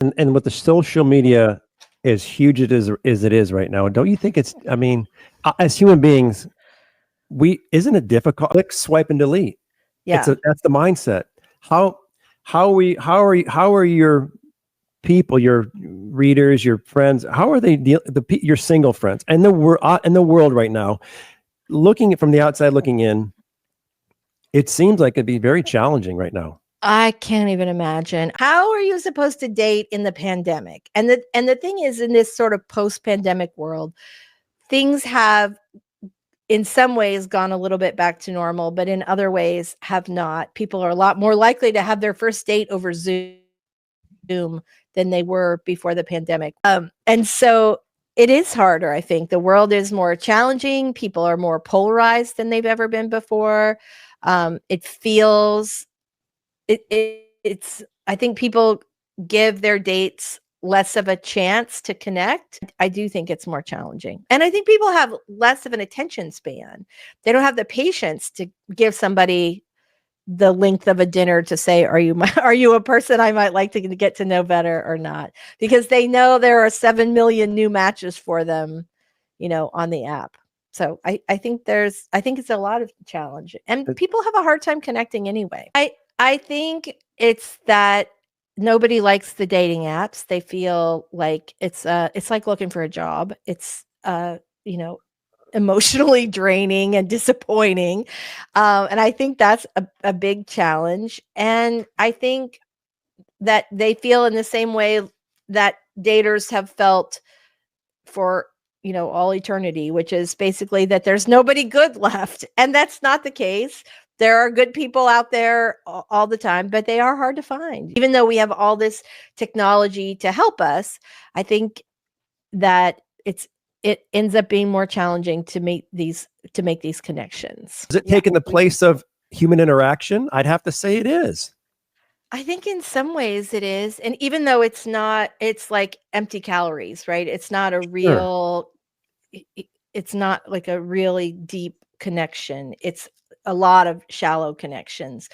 And with the social media as huge as it is right now, don't you think it's, I mean, as human beings, isn't it difficult? Click, swipe, and delete. Yeah. That's the mindset. How how are your people, your readers, your friends, how are they your single friends and in the world right now, looking from the outside looking in, it seems like it'd be very challenging right now. I can't even imagine. How are you supposed to date in the pandemic? And the thing is, in this sort of post-pandemic world, things have in some ways gone a little bit back to normal, but in other ways have not. People are a lot more likely to have their first date over Zoom than they were before the pandemic. And so it is harder, I think. The world is more challenging. People are more polarized than they've ever been before. It feels it's I think people give their dates less of a chance to connect. I do think it's more challenging. And I think people have less of an attention span. They don't have the patience to give somebody the length of a dinner to say, are you a person I might like to get to know better or not? Because they know there are 7 million new matches for them, on the app. So I think it's a lot of challenge, and people have a hard time connecting anyway. I think it's that nobody likes the dating apps. They feel like it's like looking for a job. It's you know emotionally draining and disappointing. And I think that's a big challenge. And I think that they feel in the same way that daters have felt for, all eternity, which is basically that there's nobody good left. And that's not the case. There are good people out there all the time, but they are hard to find. Even though we have all this technology to help us, I think that it ends up being more challenging to make these connections. Is it taking the place of human interaction? I'd have to say it is. I think in some ways it is. And even though it's not, it's like empty calories, right? It's not a real, it's not like a really deep connection. It's a lot of shallow connections.